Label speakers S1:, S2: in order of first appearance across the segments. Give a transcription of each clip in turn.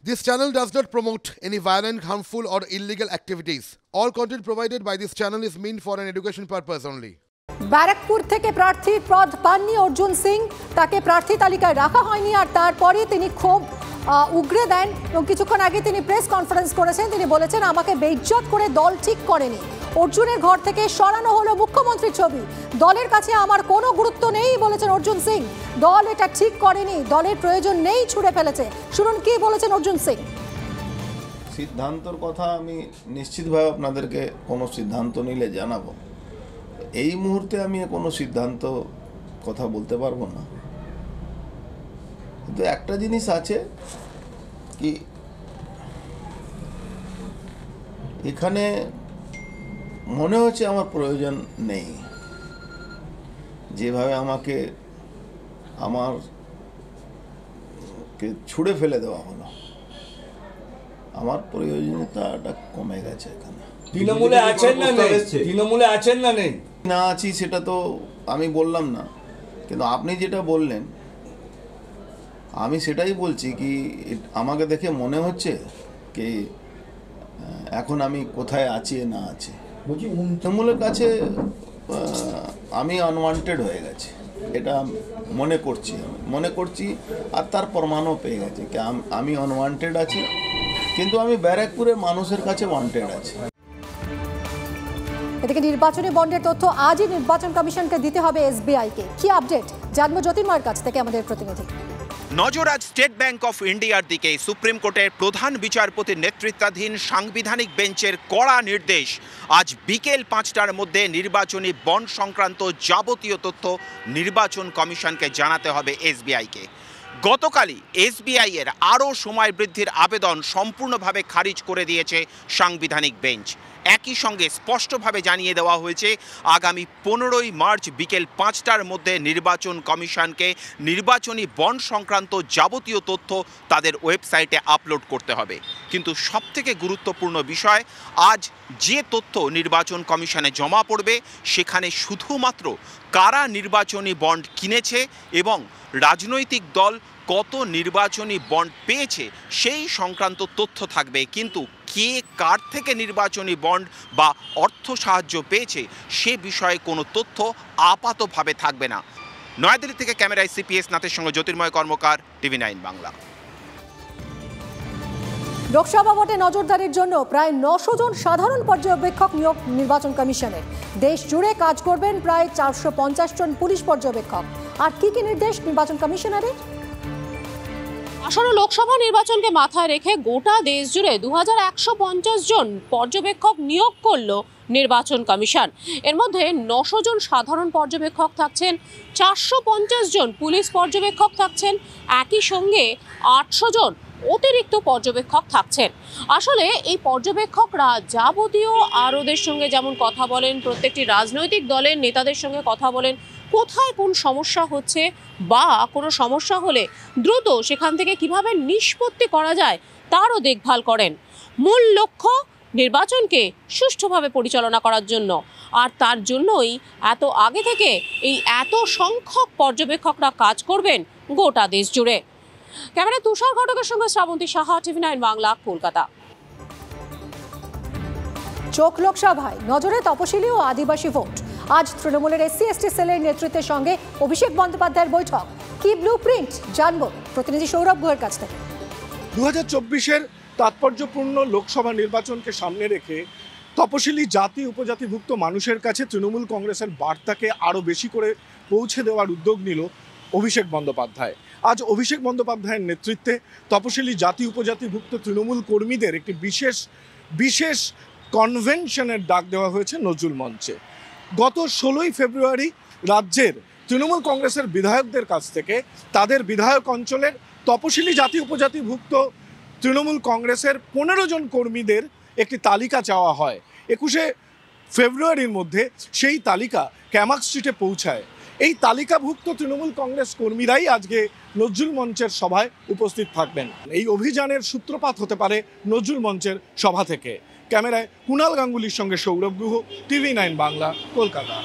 S1: This channel does not promote any violent, harmful, or illegal activities. All content provided by this channel is meant for an education purpose only.
S2: Barrackpore থেকে প্রার্থীর পদ পাননি অর্জুন সিং, তাকে প্রার্থী তালিকায় রাখা হয়নি, আর তারপরে তিনি ক্ষোভ উগরে দেন এবং কিছুক্ষণ আগে তিনি প্রেস কনফারেন্স করেছেন। তিনি বলেছেন, আমাকে বেইজ্জত করে দল ঠিক করেনি। অর্জুনের ঘর থেকে সরানো হলো মুখ্যমন্ত্রীর ছবি, দলের কাছে আমার কোনো গুরুত্ব নেই বলেছেন অর্জুন সিং। দল এটা ঠিক করেনি, দলের প্রয়োজন নেই, ছুড়ে ফেলেছে। শুনুন কি বলেছেন অর্জুন সিং।
S3: সিদ্ধান্তর কথা আমি নিশ্চিতভাবে আপনাদেরকে কোনো সিদ্ধান্ত নিলে জানাবো। এই মুহূর্তে আমি কোনো সিদ্ধান্ত কথা বলতে পারবো না, কিন্তু একটা জিনিস আছে কি, এখানে মনে হচ্ছে আমার প্রয়োজন নেই। যেভাবে আমাকে ছুঁড়ে ফেলে দেওয়া হলো, আমার প্রয়োজনীয়তাটা কমে গেছে। এখানে
S4: তৃণমূলে আছেন না নেই? তৃণমূলে আছেন না নেই?
S3: না আছি সেটা তো আমি বললাম না, কিন্তু আপনি যেটা বললেন আমি সেটাই বলছি কি, আমাকে দেখে মনে হচ্ছে কি এখন আমি কোথায় আছি না আছি। তৃণমূলের কাছে আমি আনওয়ান্টেড হয়ে গেছি, এটা মনে করছি আর তার প্রমাণও পেয়ে গেছে কি আমি আনওয়ান্টেড আছি, কিন্তু আমি ব্যারাকপুরের মানুষের কাছে ওয়ান্টেড আছি।
S2: এদিকে নির্বাচনী বন্ডের তথ্য আজই নির্বাচন কমিশনকে দিতে হবে এসবিআইকে। কি আপডেট জানবো জ্যোতির্ময়ের কাছ থেকে আমাদের প্রতিনিধি।
S5: নজর আজ স্টেট ব্যাংক অফ ইন্ডিয়ার দিকে। সুপ্রিম কোর্টের প্রধান বিচারপতির নেতৃত্বাধীন সাংবিধানিক বেঞ্চের কড়া নির্দেশ, আজ বিকেল 5টার মধ্যে নির্বাচনী বন্ড সংক্রান্ত যাবতীয় তথ্য নির্বাচন কমিশনকে জানাতে হবে এসবিআইকে। গতকালই এসবিআই এর আরও সময় বৃদ্ধির আবেদন সম্পূর্ণভাবে খারিজ করে দিয়েছে সাংবিধানিক বেঞ্চ। একই সঙ্গে স্পষ্টভাবে জানিয়ে দেওয়া হয়েছে, আগামী 15ই মার্চ বিকেল 5টার মধ্যে নির্বাচন কমিশনকে নির্বাচনী বন্ড সংক্রান্ত যাবতীয় তথ্য তাদের ওয়েবসাইটে আপলোড করতে হবে। কিন্তু সবথেকে গুরুত্বপূর্ণ বিষয়, আজ যে তথ্য নির্বাচন কমিশনে জমা পড়বে সেখানে শুধুমাত্র কারা নির্বাচনী বন্ড কিনেছে এবং রাজনৈতিক দল কত নির্বাচনী বন্ড পেয়েছে সেই সংক্রান্ত তথ্য থাকবে, কিন্তু কে কার থেকে নির্বাচনী বন্ড বা অর্থ সাহায্য পেয়েছে সে বিষয়ে কোনো তথ্য আপাতভাবে থাকবে না। নয়াদিল্লি থেকে ক্যামেরায় সিপিএস নাথের সঙ্গে জ্যোতির্ময় কর্মকার, TV9 বাংলা।
S2: লোকসভা ভোটে নজরদারির জন্য প্রায় 900 জন সাধারণ পর্যবেক্ষক নিয়োগ নির্বাচন কমিশনের। দেশ জুড়ে কাজ করবেন প্রায় 450 জন পুলিশ পর্যবেক্ষক। আর কি কি নির্দেশ নির্বাচন কমিশনারের?
S6: আসন্ন লোকসভা নির্বাচনকে মাথায় রেখে গোটা দেশ জুড়ে 2150 জন পর্যবেক্ষক নিয়োগ করল নির্বাচন কমিশন। এর মধ্যে 900 জন সাধারণ পর্যবেক্ষক থাকছেন, 450 জন পুলিশ পর্যবেক্ষক থাকছেন, একই সঙ্গে 800 জন অতিরিক্ত পর্যবেক্ষক থাকছেন। আসলে এই পর্যবেক্ষকরা যাবতীয় আরোদের সঙ্গে যেমন কথা বলেন, প্রত্যেকটি রাজনৈতিক দলের নেতাদের সঙ্গে কথা বলেন, কোথায় কোন সমস্যা হচ্ছে বা কোনো সমস্যা হলে দ্রুত সেখান থেকে কিভাবে নিষ্পত্তি করা যায় তারও দেখভাল করেন। মূল লক্ষ্য নির্বাচনকে সুষ্ঠুভাবে পরিচালনা করার জন্য, আর তার জন্যই এত আগে থেকে এই এত সংখ্যক পর্যবেক্ষকরা কাজ করবেন গোটা দেশ জুড়ে। ক্যামেরায় তুষার ঘটকের সঙ্গে শ্রাবন্তী সাহা, TV9 বাংলা, কলকাতা।
S2: চোখ লোকসভায় নজরে তপশিলি ও আদিবাসী ভোট। আজ তৃণমূলের SC/ST সেলের নেতৃত্বের সঙ্গে অভিষেক বন্দ্যোপাধ্যায়ের বৈঠক। কি ব্লু প্রিন্ট জানবো প্রতিনিধি সৌরভ গুহের কাছ থেকে।
S7: 2024-এর তাৎপর্যপূর্ণ লোকসভা নির্বাচনকে সামনে রেখে তপশিলি জাতি উপজাতিভুক্ত মানুষের কাছে তৃণমূল কংগ্রেসের বার্তাকে আরও বেশি করে পৌঁছে দেওয়ার উদ্যোগ নিল অভিষেক বন্দ্যোপাধ্যায়। আজ অভিষেক বন্দ্যোপাধ্যায়ের নেতৃত্বে তপশিলি জাতি উপজাতিভুক্ত তৃণমূল কর্মীদের একটি বিশেষ কনভেনশনের ডাক দেওয়া হয়েছে নজরুল মঞ্চে। গত 16ই ফেব্রুয়ারি রাজ্যের তৃণমূল কংগ্রেসের বিধায়কদের কাছ থেকে তাদের বিধায়ক অঞ্চলের তপশিলি জাতি উপজাতিভুক্ত তৃণমূল কংগ্রেসের 15 জন কর্মীদের একটি তালিকা চাওয়া হয়। 21শে ফেব্রুয়ারির মধ্যে সেই তালিকা ক্যামাক স্ট্রিটে পৌঁছায়। এই তালিকাভুক্ত তৃণমূল কংগ্রেস কর্মীরাই আজকে নজরুল মঞ্চের সভায় উপস্থিত থাকবেন। এই অভিযানের সূত্রপাত হতে পারে নজরুল মঞ্চের সভা থেকে। ক্যামেরায় কুণাল গাঙ্গুলির সঙ্গে সৌরভ গুহ, TV9 বাংলা, কলকাতা।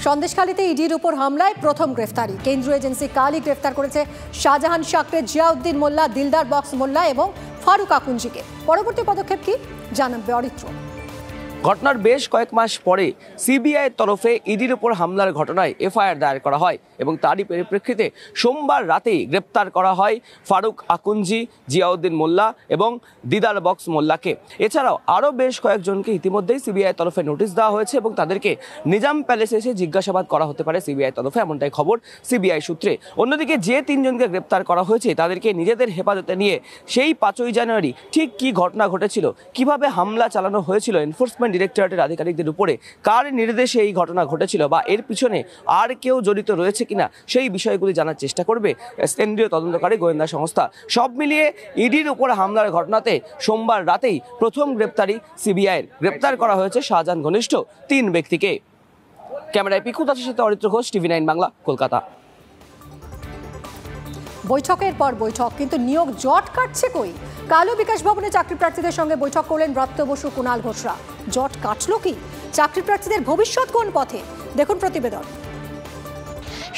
S2: সন্দেশখালীতে ইডির উপর হামলায় প্রথম গ্রেফতারি। কেন্দ্রীয় এজেন্সি কালই গ্রেফতার করেছে শাহজাহান শাকরে, জিয়াউদ্দিন মোল্লা, দিলদার বক্স মোল্লা এবং ফারুক আকুঞ্জিকে। পরবর্তী পদক্ষেপ কি জানাবে অরিত্র।
S8: ঘটনার বেশ কয়েক মাস পরে সিবিআইয়ের তরফে ইডির উপর হামলার ঘটনায় এফআইআর দায়ের করা হয় এবং তারই পরিপ্রেক্ষিতে সোমবার রাতেই গ্রেপ্তার করা হয় ফারুক আকুঞ্জি, জিয়াউদ্দিন মোল্লা এবং দিদার বক্স মোল্লাকে। এছাড়াও আরও বেশ কয়েকজনকে ইতিমধ্যেই সিবিআইয়ের তরফে নোটিশ দেওয়া হয়েছে এবং তাদেরকে নিজাম প্যালেসে এসে জিজ্ঞাসাবাদ করা হতে পারে সিবিআই তরফে, এমনটাই খবর সিবিআই সূত্রে। অন্যদিকে যে তিনজনকে গ্রেপ্তার করা হয়েছে তাদেরকে নিজেদের হেফাজতে নিয়ে সেই 5ই জানুয়ারি ঠিক কী ঘটনা ঘটেছিল, কিভাবে হামলা চালানো হয়েছিল এনফোর্সমেন্ট ডিরেক্টরেটের আধিকারিকদের উপরে, কার নির্দেশে এই ঘটনা ঘটেছিল বা এর পিছনে আর কেউ জড়িত রয়েছে কিনা, সেই বিষয়গুলি জানার চেষ্টা করবে কেন্দ্রীয় তদন্তকারী গোয়েন্দা সংস্থা। সব মিলিয়ে ইডির উপর হামলার ঘটনাতে সোমবার রাতেই প্রথম গ্রেপ্তারি সিবিআইয়ের। গ্রেপ্তার করা হয়েছে শাহজাহান ঘনিষ্ঠ 3 ব্যক্তিকে। ক্যামেরায় পিকু দাসের সাথে অরিত্র ঘোষ, TV9 বাংলা, কলকাতা।
S2: বৈঠকের পর বৈঠক, কিন্তু নিয়োগ জট কাটছে কই? কালো বিকাশ ভবনে চাকরি প্রার্থীদের সঙ্গে বৈঠক করলেন ব্রাত্য বসু, কুণাল ঘোষরা। জট কাটলো কি? চাকরি প্রার্থীদের ভবিষ্যৎ কোন পথে? দেখুন প্রতিবেদন।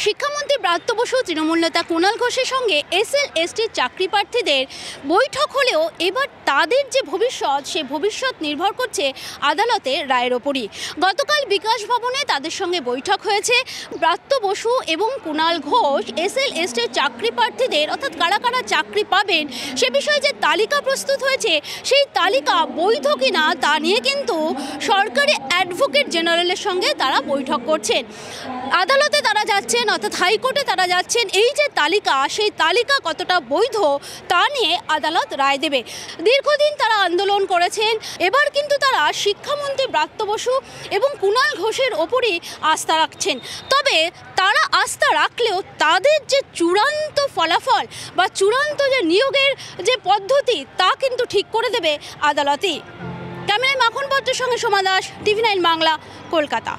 S9: শিক্ষামন্ত্রী ব্রাত্য বসু, তৃণমূল নেতা কুণাল ঘোষের সঙ্গে SL/ST চাকরি প্রার্থীদের বৈঠক হলেও এবার তাদের যে ভবিষ্যৎ, সে ভবিষ্যৎ নির্ভর করছে আদালতের রায়ের ওপরই। গতকাল বিকাশ ভবনে তাদের সঙ্গে বৈঠক হয়েছে। ব্রাত্য বসু এবং কুণাল ঘোষ SL/ST চাকরি প্রার্থীদের, অর্থাৎ কারা কারা চাকরি পাবেন সে বিষয়ে যে তালিকা প্রস্তুত হয়েছে, সেই তালিকা বৈধ কিনা তা নিয়ে কিন্তু সরকারি অ্যাডভোকেট জেনারেলের সঙ্গে তারা বৈঠক করছেন। আদালতে তারা যাচ্ছেন, অর্থাৎ হাইকোর্টে তারা যাচ্ছেন। এই যে তালিকা, সেই তালিকা কতটা বৈধ তা নিয়ে আদালত রায় দেবে। দীর্ঘদিন তারা আন্দোলন করেছেন, এবার কিন্তু তারা শিক্ষামন্ত্রী ব্রাত্য বসু এবং কুণাল ঘোষের ওপরই আস্থা রাখছেন। তবে তারা আস্থা রাখলেও তাদের যে চূড়ান্ত ফলাফল বা চূড়ান্ত যে নিয়োগের যে পদ্ধতি, তা কিন্তু ঠিক করে দেবে আদালতই। ক্যামেরায় মাখন পত্রের সঙ্গে সোমা দাস, TV9 বাংলা, কলকাতা।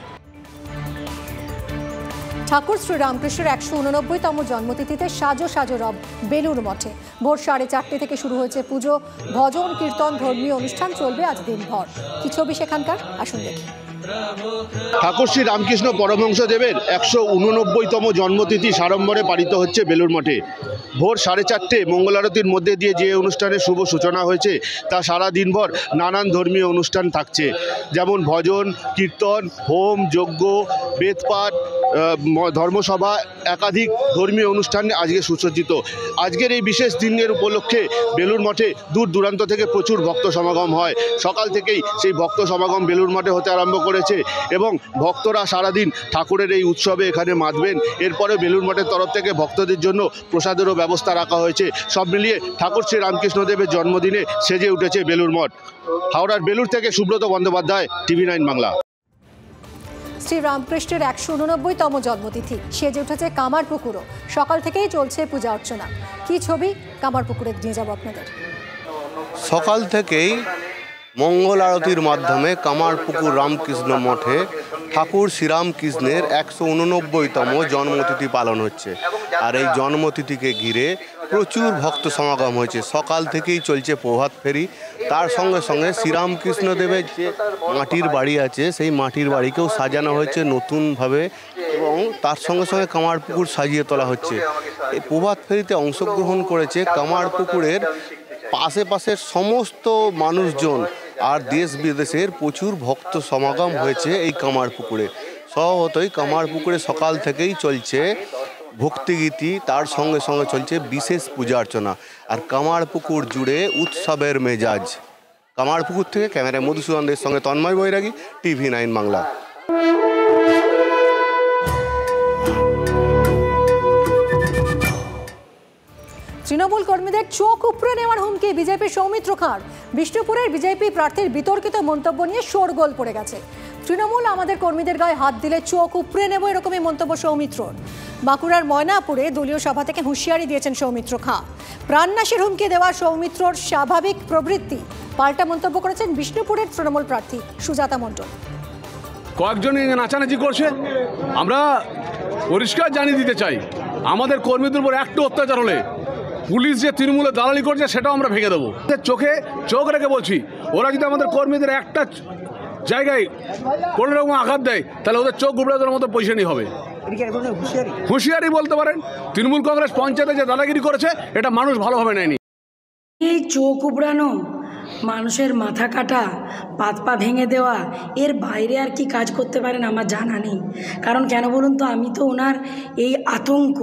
S2: ঠাকুর শ্রী রামকৃষ্ণের 189তম জন্মতিথিতে সাজো সাজো রব বেলুর মঠে। ভোর 4:30 থেকে শুরু হয়েছে পুজো, ভজন, কীর্তন, ধর্মীয় অনুষ্ঠান চলবে আজ দিনভর। কি ছবি সেখানকার, আসুন দেখি।
S10: ঠাকুর শ্রী রামকৃষ্ণ পরমহংসদেবের 189তম জন্মতিথি সাড়ম্বরে পালিত হচ্ছে বেলুর মঠে। ভোর 4:30 মঙ্গল আরতির মধ্যে দিয়ে যে অনুষ্ঠানের শুভ সূচনা হয়েছে, তা সারা দিনভর নানান ধর্মীয় অনুষ্ঠান থাকছে, যেমন ভজন, কীর্তন, হোম, যজ্ঞ, বেদপাঠ, ধর্মসভা, একাধিক ধর্মীয় অনুষ্ঠান আজকে সুসজ্জিত। আজকের এই বিশেষ দিনের উপলক্ষে বেলুর মঠে দূর দূরান্ত থেকে প্রচুর ভক্ত সমাগম হয়। সকাল থেকেই সেই ভক্ত সমাগম বেলুর মঠে হতে আরম্ভ করেছে এবং ভক্তরা সারাদিন ঠাকুরের এই উৎসবে এখানে মাতবেন। এরপরে বেলুর মঠের তরফ থেকে ভক্তদের জন্য প্রসাদেরও ব্যবস্থা রাখা হয়েছে। সব মিলিয়ে ঠাকুর শ্রী রামকৃষ্ণদেবের জন্মদিনে সেজে উঠেছে বেলুর মঠ। হাওড়ার বেলুর থেকে সুব্রত বন্দ্যোপাধ্যায়, TV9 বাংলা।
S2: শ্রী রামকৃষ্ণের 189তম জন্মতিথি, সেজে উঠেছে কামারপুকুরও। সকাল থেকেই চলছে পূজা অর্চনা। কি ছবি, কামারপুকুরে নিয়ে যাব আপনাদের।
S11: সকাল থেকেই মঙ্গল আরতির মাধ্যমে কামারপুকুর রামকৃষ্ণ মঠে ঠাকুর শ্রীরামকৃষ্ণের 189তম জন্মতিথি পালন হচ্ছে। আর এই জন্মতিথিকে ঘিরে প্রচুর ভক্ত সমাগম হয়েছে। সকাল থেকেই চলছে প্রভাত ফেরি। তার সঙ্গে সঙ্গে শ্রীরামকৃষ্ণদেবের যে মাটির বাড়ি আছে, সেই মাটির বাড়িকেও সাজানো হয়েছে নতুনভাবে এবং তার সঙ্গে সঙ্গে কামারপুকুর সাজিয়ে তোলা হচ্ছে। এই প্রভাত ফেরিতে অংশগ্রহণ করেছে কামারপুকুরের আশেপাশের সমস্ত মানুষজন, আর দেশ বিদেশের প্রচুর ভক্ত সমাগম হয়েছে এই কামারপুকুরে। স্বভাবতই কামারপুকুরে সকাল থেকেই চলছে ভক্তিগীতি, তার সঙ্গে সঙ্গে চলছে বিশেষ পূজা অর্চনা। আর কামারপুকুর জুড়ে উৎসবের মেজাজ। কামারপুকুর থেকে ক্যামেরায় মধুসূদনদের সঙ্গে তন্ময় বৈরাগী, TV9 বাংলা।
S2: তৃণমূল কর্মীদের চোখ উপড়ে নেওয়ার হুমকি বিজেপির সৌমিত্র খাঁর। বিষ্ণুপুরের বিজেপি প্রার্থীর বিতর্কিত মন্তব্য নিয়ে শোরগোল পড়ে গেছে। তৃণমূল আমাদের কর্মীদের গায়ে হাত দিলে চোখ উপড়ে নেব, এরকমই মন্তব্য সৌমিত্রর। বাঁকুড়ার ময়নাপুরে দলীয় সভা থেকে হুঁশিয়ারি দিয়েছেন সৌমিত্র খাঁ। প্রাণনাশের হুমকি দেওয়া সৌমিত্রর স্বাভাবিক প্রবৃত্তি। পাল্টা মন্তব্য করেছেন বিষ্ণুপুরের তৃণমূল প্রার্থী সুজাতা মণ্ডল।
S12: কয়েকজন নাচানাচি করছে, আমরা পরিষ্কার জানিয়ে দিতে চাই, আমাদের কর্মীদের উপর একটু অত্যাচার হলে পুলিশ যে তৃণমূলে দালালি করছে সেটাও আমরা ভেঙে দেবো। চোখে চোখ রেখে বলছি, ওরা যদি আমাদের কর্মীদের একটা জায়গায় কোনো রকম আঘাত দেয়, তাহলে ওদের চোখ গুবড়ে দেওয়ার মতো পজিশনই হবে। হুঁশিয়ারি বলতে পারেন। তৃণমূল কংগ্রেস পঞ্চায়েতে যে দাদাগিরি করেছে এটা মানুষ ভালোভাবে নেয়নি।
S13: এই চোখ উবড়ানো, মানুষের মাথা কাটা, পাত পা ভেঙে দেওয়া, এর বাইরে আর কি কাজ করতে পারেন আমার জানা নেই। কারণ কেন বলুন তো, আমি তো ওনার এই আতঙ্ক,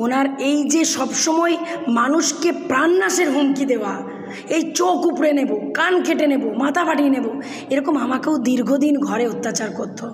S13: ওনার এই যে সবসময় মানুষকে প্রাণনাশের হুমকি দেওয়া, এই চোখ উপড়ে নেব, কান কেটে নেব, মাথা ফাটিয়ে নেব, এরকম আমাকেও দীর্ঘদিন ঘরে অত্যাচার করতো।